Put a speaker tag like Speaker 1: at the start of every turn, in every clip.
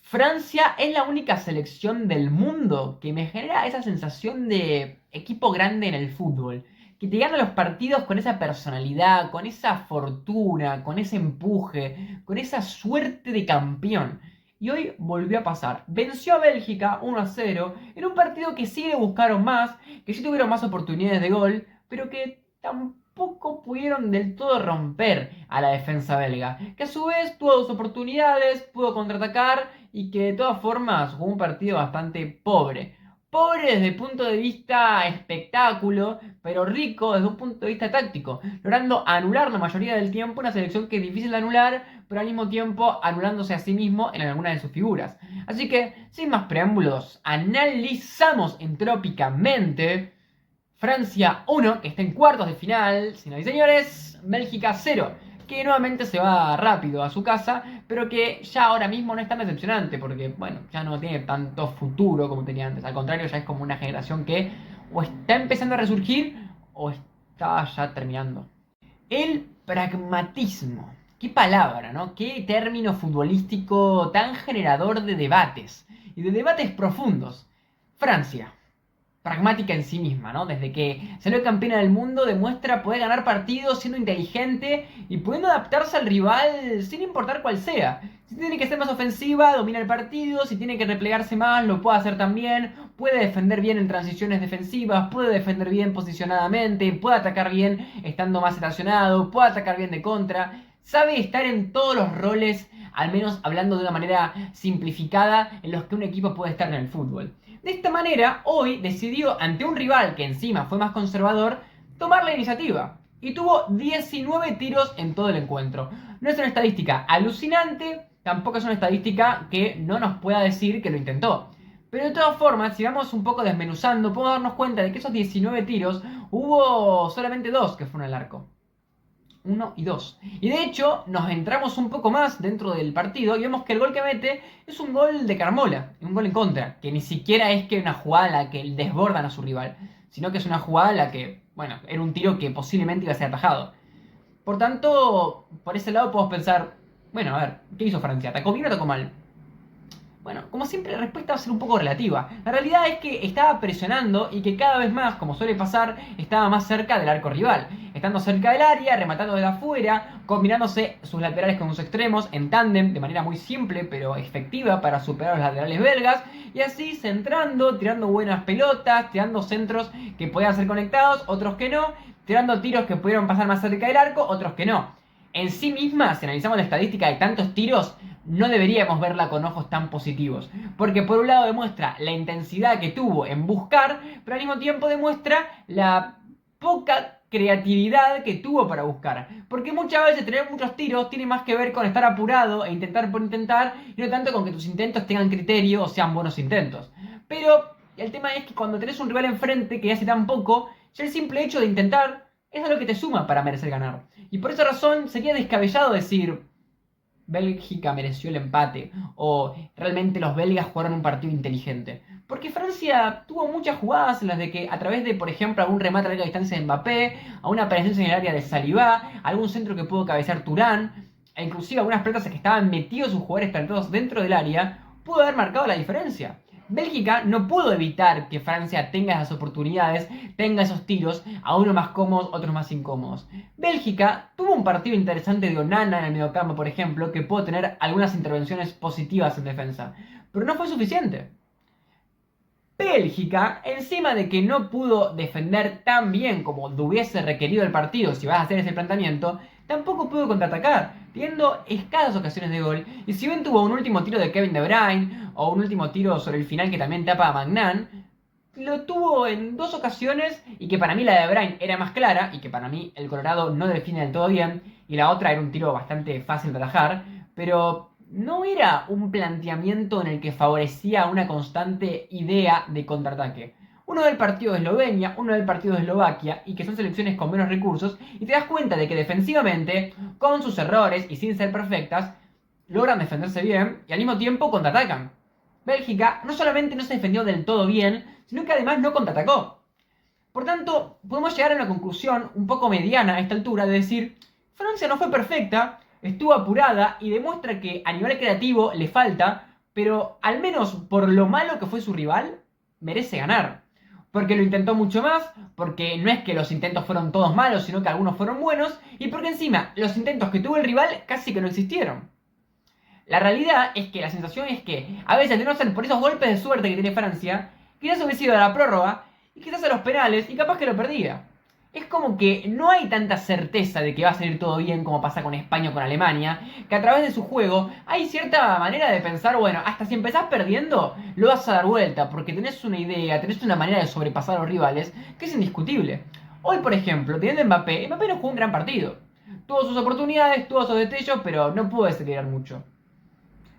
Speaker 1: Francia es la única selección del mundo que me genera esa sensación de equipo grande en el fútbol. Que te gana los partidos con esa personalidad, con esa fortuna, con ese empuje, con esa suerte de campeón. Y hoy volvió a pasar. Venció a Bélgica 1-0 en un partido que sí le buscaron más, que sí tuvieron más oportunidades de gol, pero que tampoco pudieron del todo romper a la defensa belga, que a su vez tuvo dos oportunidades, pudo contraatacar y que de todas formas jugó un partido bastante pobre. Pobre desde el punto de vista espectáculo, pero rico desde un punto de vista táctico, logrando anular la mayoría del tiempo una selección que es difícil de anular, pero al mismo tiempo anulándose a sí mismo en algunas de sus figuras. Así que, sin más preámbulos, analizamos entrópicamente Francia 1, que está en cuartos de final, señoras y señores, Bélgica 0, que nuevamente se va rápido a su casa, pero que ya ahora mismo no es tan decepcionante, porque, bueno, ya no tiene tanto futuro como tenía antes. Al contrario, ya es como una generación que o está empezando a resurgir o está ya terminando. El pragmatismo. Qué palabra, ¿no? Qué término futbolístico tan generador de debates. Y de debates profundos. Francia pragmática en sí misma, ¿no? Desde que salió campeona del mundo demuestra poder ganar partidos siendo inteligente y pudiendo adaptarse al rival sin importar cuál sea. Si tiene que ser más ofensiva, domina el partido, si tiene que replegarse más, lo puede hacer también, puede defender bien en transiciones defensivas, puede defender bien posicionadamente, puede atacar bien estando más estacionado, puede atacar bien de contra, sabe estar en todos los roles, al menos hablando de una manera simplificada, en los que un equipo puede estar en el fútbol. De esta manera, hoy decidió, ante un rival que encima fue más conservador, tomar la iniciativa. Y tuvo 19 tiros en todo el encuentro. No es una estadística alucinante, tampoco es una estadística que no nos pueda decir que lo intentó. Pero de todas formas, si vamos un poco desmenuzando, podemos darnos cuenta de que esos 19 tiros hubo solamente dos que fueron al arco. 1 y 2. Y de hecho, nos entramos un poco más dentro del partido y vemos que el gol que mete es un gol de Carmola, un gol en contra, que ni siquiera es que una jugada en la que desbordan a su rival, sino que es una jugada en la que, bueno, era un tiro que posiblemente iba a ser atajado. Por tanto, por ese lado podemos pensar, bueno, a ver, ¿qué hizo Francia? ¿Atacó bien o atacó mal? Bueno, como siempre la respuesta va a ser un poco relativa. La realidad es que estaba presionando y que cada vez más, como suele pasar, estaba más cerca del arco rival. Estando cerca del área, rematando desde afuera, combinándose sus laterales con sus extremos en tándem de manera muy simple pero efectiva para superar a los laterales belgas. Y así centrando, tirando buenas pelotas, tirando centros que podían ser conectados, otros que no. Tirando tiros que pudieron pasar más cerca del arco, otros que no. En sí misma, si analizamos la estadística de tantos tiros, no deberíamos verla con ojos tan positivos. Porque por un lado demuestra la intensidad que tuvo en buscar, pero al mismo tiempo demuestra la poca creatividad que tuvo para buscar. Porque muchas veces tener muchos tiros tiene más que ver con estar apurado e intentar por intentar, y no tanto con que tus intentos tengan criterio o sean buenos intentos. Pero el tema es que cuando tenés un rival enfrente que hace tan poco, ya el simple hecho de intentar es lo que te suma para merecer ganar. Y por esa razón sería descabellado decir Bélgica mereció el empate o realmente los belgas jugaron un partido inteligente. Porque Francia tuvo muchas jugadas en las de que a través de, por ejemplo, algún remate a larga distancia de Mbappé, a una presencia en el área de Saliba, algún centro que pudo cabecear Turán, e inclusive algunas pelotas que estaban metidos sus jugadores pelotados dentro del área, pudo haber marcado la diferencia. Bélgica no pudo evitar que Francia tenga esas oportunidades, tenga esos tiros, a unos más cómodos, otros más incómodos. Bélgica tuvo un partido interesante de Onana en el mediocampo, por ejemplo, que pudo tener algunas intervenciones positivas en defensa, pero no fue suficiente. Bélgica, encima de que no pudo defender tan bien como hubiese requerido el partido si vas a hacer ese planteamiento, tampoco pudo contraatacar, teniendo escasas ocasiones de gol, y si bien tuvo un último tiro de Kevin De Bruyne, o un último tiro sobre el final que también tapa a Magnan, lo tuvo en dos ocasiones, y que para mí la de De Bruyne era más clara, y que para mí el Colorado no define del todo bien, y la otra era un tiro bastante fácil de atajar, pero no era un planteamiento en el que favorecía una constante idea de contraataque. Uno del partido de Eslovenia, uno del partido de Eslovaquia, y que son selecciones con menos recursos, y te das cuenta de que defensivamente, con sus errores y sin ser perfectas, logran defenderse bien y al mismo tiempo contraatacan. Bélgica no solamente no se defendió del todo bien, sino que además no contraatacó. Por tanto, podemos llegar a una conclusión un poco mediana a esta altura de decir, Francia no fue perfecta, estuvo apurada y demuestra que a nivel creativo le falta, pero al menos por lo malo que fue su rival, merece ganar. Porque lo intentó mucho más, porque no es que los intentos fueron todos malos, sino que algunos fueron buenos, y porque encima los intentos que tuvo el rival casi que no existieron. La realidad es que la sensación es que a veces de no ser por esos golpes de suerte que tiene Francia, quizás hubiese ido a la prórroga y quizás a los penales y capaz que lo perdía. Es como que no hay tanta certeza de que va a salir todo bien como pasa con España o con Alemania, que a través de su juego hay cierta manera de pensar, bueno, hasta si empezás perdiendo, lo vas a dar vuelta, porque tenés una idea, tenés una manera de sobrepasar a los rivales, que es indiscutible. Hoy, por ejemplo, teniendo Mbappé, Mbappé no jugó un gran partido. Tuvo sus oportunidades, tuvo sus destellos, pero no pudo desacelerar mucho.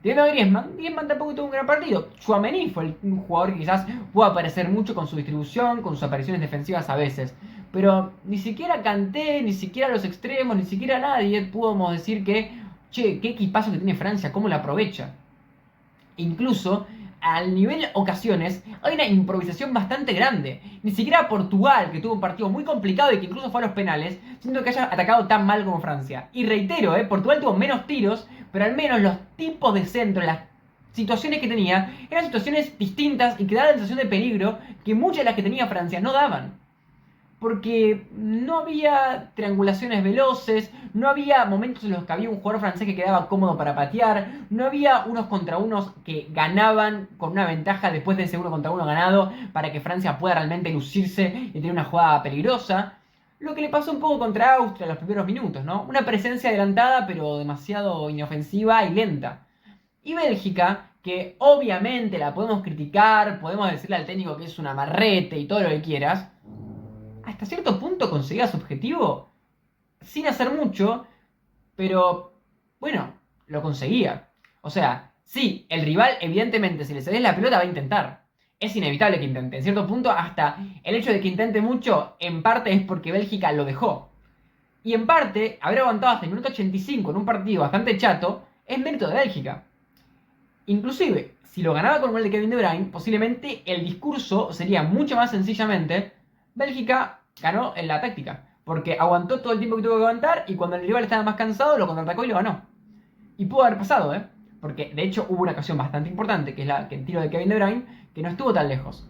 Speaker 1: Teniendo a Griezmann tampoco tuvo un gran partido. Tchouaméni fue un jugador que quizás pudo aparecer mucho con su distribución, con sus apariciones defensivas a veces. Pero ni siquiera Kanté, ni siquiera los extremos, ni siquiera nadie pudimos decir que, che, qué equipazo que tiene Francia, cómo lo aprovecha. Incluso al nivel ocasiones hay una improvisación bastante grande. Ni siquiera Portugal, que tuvo un partido muy complicado y que incluso fue a los penales, siento que haya atacado tan mal como Francia. Y reitero, Portugal tuvo menos tiros, pero al menos los tipos de centro, las situaciones que tenía, eran situaciones distintas y que daban la sensación de peligro que muchas de las que tenía Francia no daban. Porque no había triangulaciones veloces, no había momentos en los que había un jugador francés que quedaba cómodo para patear, no había unos contra unos que ganaban con una ventaja después de ese uno contra uno ganado para que Francia pueda realmente lucirse y tener una jugada peligrosa. Lo que le pasó un poco contra Austria en los primeros minutos, ¿no? Una presencia adelantada pero demasiado inofensiva y lenta. Y Bélgica, que obviamente la podemos criticar, podemos decirle al técnico que es un amarrete y todo lo que quieras, hasta cierto punto conseguía su objetivo sin hacer mucho, pero bueno, lo conseguía. O sea, sí, el rival evidentemente si le cedes la pelota va a intentar. Es inevitable que intente. En cierto punto, hasta el hecho de que intente mucho, en parte es porque Bélgica lo dejó. Y en parte, haber aguantado hasta el minuto 85 en un partido bastante chato, es mérito de Bélgica. Inclusive, si lo ganaba con un gol de Kevin De Bruyne, posiblemente el discurso sería mucho más sencillamente: Bélgica ganó en la táctica, porque aguantó todo el tiempo que tuvo que aguantar y cuando el rival estaba más cansado lo contraatacó y lo ganó. Y pudo haber pasado, porque de hecho hubo una ocasión bastante importante, que es que el tiro de Kevin De Bruyne, que no estuvo tan lejos.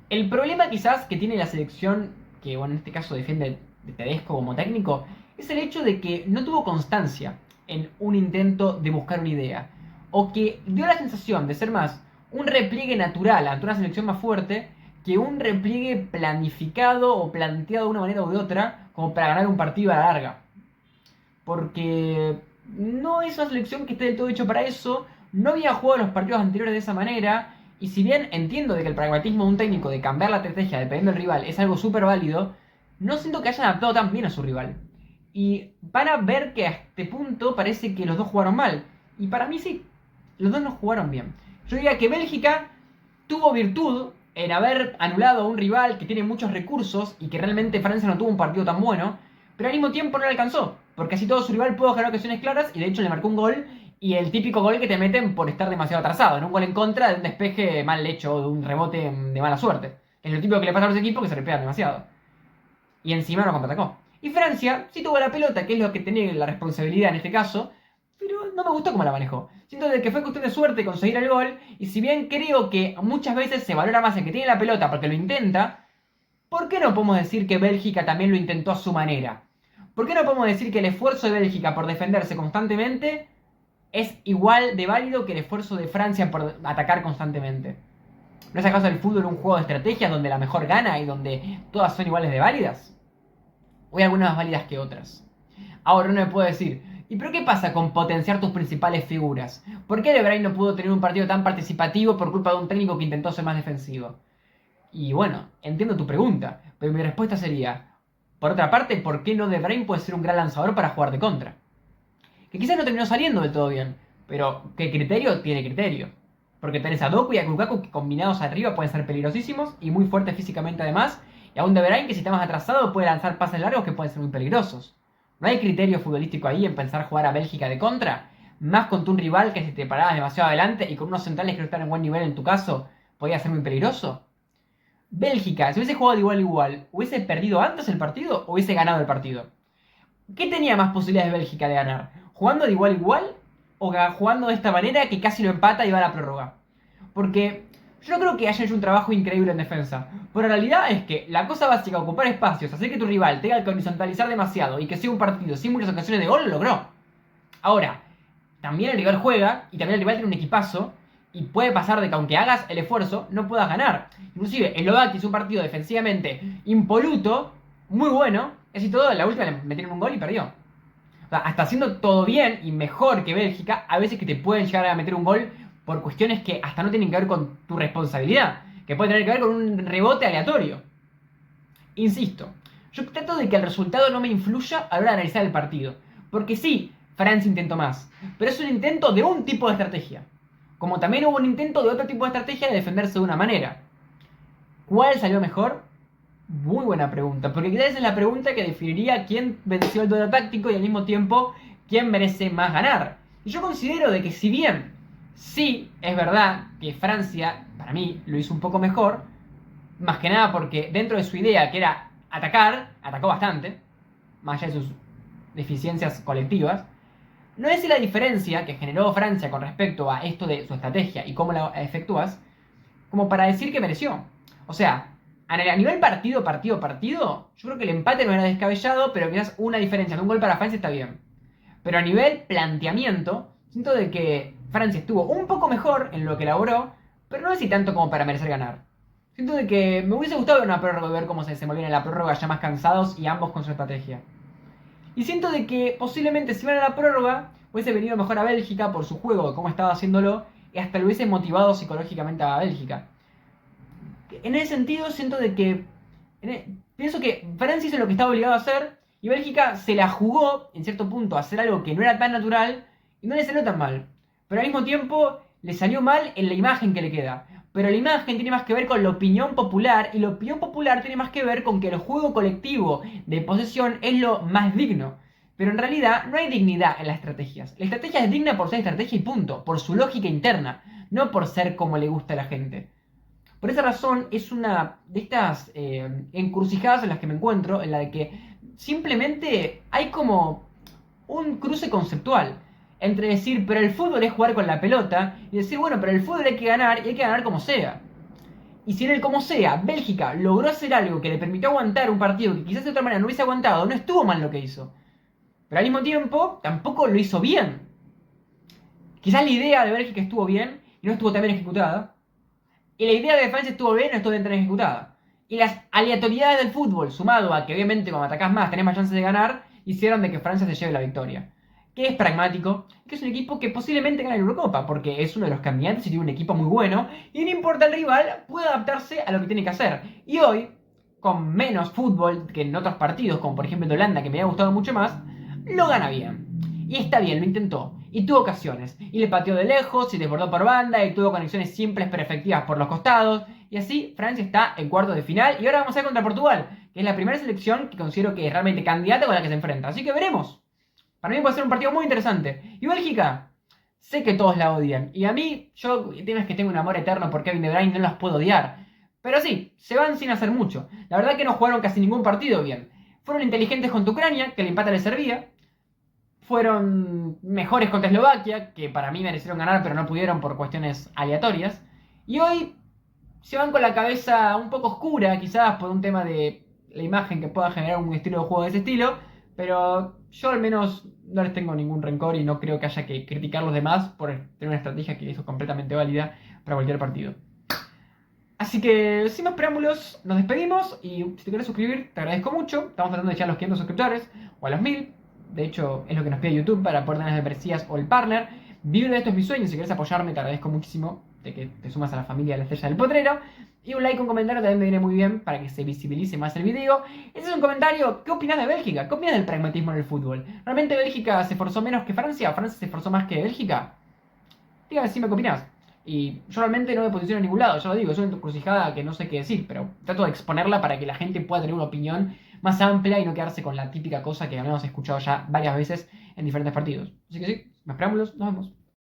Speaker 1: El problema quizás que tiene la selección, que bueno, en este caso defiende de Tedesco como técnico, es el hecho de que no tuvo constancia en un intento de buscar una idea, o que dio la sensación de ser más un repliegue natural ante una selección más fuerte que un repliegue planificado o planteado de una manera u de otra como para ganar un partido a la larga. Porque no es una selección que esté del todo hecho para eso, no había jugado los partidos anteriores de esa manera, y si bien entiendo de que el pragmatismo de un técnico de cambiar la estrategia dependiendo del rival es algo súper válido, no siento que hayan adaptado tan bien a su rival. Y van a ver que a este punto parece que los dos jugaron mal. Y para mí sí, los dos no jugaron bien. Yo diría que Bélgica tuvo virtud en haber anulado a un rival que tiene muchos recursos y que realmente Francia no tuvo un partido tan bueno, pero al mismo tiempo no le alcanzó, porque así todo su rival pudo generar ocasiones claras y de hecho le marcó un gol, y el típico gol que te meten por estar demasiado atrasado, en un gol en contra de un despeje mal hecho o de un rebote de mala suerte. Es lo típico que le pasa a los equipos que se repegan demasiado. Y encima no contraatacó. Y Francia sí tuvo la pelota, que es lo que tenía la responsabilidad en este caso, pero no me gustó cómo la manejó. Siento de que fue cuestión de suerte conseguir el gol, y si bien creo que muchas veces se valora más el que tiene la pelota porque lo intenta, ¿por qué no podemos decir que Bélgica también lo intentó a su manera? ¿Por qué no podemos decir que el esfuerzo de Bélgica por defenderse constantemente es igual de válido que el esfuerzo de Francia por atacar constantemente? ¿No es acaso el fútbol un juego de estrategias donde la mejor gana y donde todas son iguales de válidas? O hay algunas más válidas que otras. Ahora uno me puede decir, ¿y pero qué pasa con potenciar tus principales figuras? ¿Por qué De Bruyne no pudo tener un partido tan participativo por culpa de un técnico que intentó ser más defensivo? Y bueno, entiendo tu pregunta, pero mi respuesta sería, por otra parte, ¿por qué no De Bruyne puede ser un gran lanzador para jugar de contra? Que quizás no terminó saliendo del todo bien, pero ¿qué criterio? Tiene criterio. Porque tenés a Doku y a Lukaku que combinados arriba pueden ser peligrosísimos y muy fuertes físicamente además, y a un De Bruyne que si está más atrasado puede lanzar pases largos que pueden ser muy peligrosos. ¿No hay criterio futbolístico ahí en pensar jugar a Bélgica de contra? Más contra un rival que si te parabas demasiado adelante y con unos centrales que no están en buen nivel en tu caso, podía ser muy peligroso. Bélgica, si hubiese jugado de igual a igual, ¿hubiese perdido antes el partido o hubiese ganado el partido? ¿Qué tenía más posibilidades de Bélgica de ganar? ¿Jugando de igual a igual o jugando de esta manera que casi lo empata y va a la prórroga. Porque yo no creo que haya hecho un trabajo increíble en defensa. Pero la realidad es que la cosa básica, ocupar espacios, hacer que tu rival tenga que horizontalizar demasiado y que sea un partido sin muchas ocasiones de gol, lo logró. Ahora, también el rival juega y también el rival tiene un equipazo y puede pasar de que aunque hagas el esfuerzo, no puedas ganar. Inclusive, Eslovaquia hizo un partido defensivamente impoluto, muy bueno, así todo, en la última le metieron un gol y perdió. O sea, hasta haciendo todo bien y mejor que Bélgica, a veces que te pueden llegar a meter un gol por cuestiones que hasta no tienen que ver con tu responsabilidad, que pueden tener que ver con un rebote aleatorio. Insisto, yo trato de que el resultado no me influya a la hora de analizar el partido. Porque sí, Francia intentó más, pero es un intento de un tipo de estrategia. Como también hubo un intento de otro tipo de estrategia de defenderse de una manera. ¿Cuál salió mejor? Muy buena pregunta, porque quizás esa es la pregunta que definiría quién venció el duelo táctico y al mismo tiempo quién merece más ganar. Y yo considero de que si bien sí es verdad que Francia, para mí, lo hizo un poco mejor, más que nada porque dentro de su idea, que era atacar, atacó bastante, más allá de sus deficiencias colectivas. No es la diferencia que generó Francia con respecto a esto de su estrategia y cómo la efectúas, como para decir que mereció. O sea, a nivel partido, yo creo que el empate no era descabellado, pero quizás una diferencia de un gol para Francia está bien. Pero a nivel planteamiento, siento de que Francia estuvo un poco mejor en lo que elaboró, pero no así tanto como para merecer ganar. Siento de que me hubiese gustado ver una prórroga y ver cómo se desenvolvían en la prórroga ya más cansados y ambos con su estrategia. Y siento de que posiblemente si van a la prórroga hubiese venido mejor a Bélgica por su juego, cómo estaba haciéndolo, y hasta lo hubiese motivado psicológicamente a Bélgica. En ese sentido siento de que pienso que Francia hizo lo que estaba obligado a hacer y Bélgica se la jugó en cierto punto a hacer algo que no era tan natural y no le salió tan mal. Pero al mismo tiempo le salió mal en la imagen que le queda. Pero la imagen tiene más que ver con la opinión popular y la opinión popular tiene más que ver con que el juego colectivo de posesión es lo más digno. Pero en realidad no hay dignidad en las estrategias. La estrategia es digna por ser estrategia y punto, por su lógica interna, no por ser como le gusta a la gente. Por esa razón es una de estas encrucijadas en las que me encuentro, en la de que simplemente hay como un cruce conceptual entre decir, pero el fútbol es jugar con la pelota, y decir, bueno, pero el fútbol hay que ganar y hay que ganar como sea. Y si en el como sea, Bélgica logró hacer algo que le permitió aguantar un partido que quizás de otra manera no hubiese aguantado, no estuvo mal lo que hizo. Pero al mismo tiempo, tampoco lo hizo bien. Quizás la idea de Bélgica estuvo bien y no estuvo tan bien ejecutada. Y la idea de Francia estuvo bien y no estuvo bien tan ejecutada. Y las aleatoriedades del fútbol, sumado a que obviamente cuando atacás más tenés más chances de ganar, hicieron de que Francia se lleve la victoria. Que es pragmático, que es un equipo que posiblemente gane la Eurocopa, porque es uno de los candidatos y tiene un equipo muy bueno, y no importa el rival, puede adaptarse a lo que tiene que hacer. Y hoy, con menos fútbol que en otros partidos, como por ejemplo en Holanda, que me había gustado mucho más, lo gana bien. Y está bien, lo intentó. Y tuvo ocasiones. Y le pateó de lejos, y desbordó por banda, y tuvo conexiones simples pero efectivas por los costados. Y así Francia está en cuartos de final. Y ahora vamos a ver contra Portugal, que es la primera selección que considero que es realmente candidata con la que se enfrenta. Así que veremos. Para mí puede ser un partido muy interesante. Y Bélgica, sé que todos la odian. Y a mí, yo el tema es que tengo un amor eterno por Kevin De Bruyne, no las puedo odiar. Pero sí, se van sin hacer mucho. La verdad que no jugaron casi ningún partido bien. Fueron inteligentes contra Ucrania, que el empate les servía. Fueron mejores contra Eslovaquia, que para mí merecieron ganar, pero no pudieron por cuestiones aleatorias. Y hoy se van con la cabeza un poco oscura, quizás por un tema de la imagen que pueda generar un estilo de juego de ese estilo. Pero yo al menos no les tengo ningún rencor y no creo que haya que criticar a los demás por tener una estrategia que hizo completamente válida para cualquier partido. Así que, sin más preámbulos, nos despedimos y si te quieres suscribir, te agradezco mucho. Estamos tratando de llegar a los 500 suscriptores o a los 1000. De hecho, es lo que nos pide YouTube para poder tener las membresías o el partner. Vivir de esto es mi sueño. Si quieres apoyarme, te agradezco muchísimo de que te sumas a la familia de la Estrella del Potrero. Y un like, un comentario también me viene muy bien para que se visibilice más el video. Ese es un comentario. ¿Qué opinas de Bélgica? ¿Qué opinas del pragmatismo en el fútbol? ¿Realmente Bélgica se esforzó menos que Francia? ¿O Francia se esforzó más que Bélgica? Dígame si me opinás. Y yo realmente no me posiciono en ningún lado, ya lo digo, es una encrucijada que no sé qué decir, pero trato de exponerla para que la gente pueda tener una opinión más amplia y no quedarse con la típica cosa que habíamos escuchado ya varias veces en diferentes partidos. Así que sí, más preámbulos, nos vemos.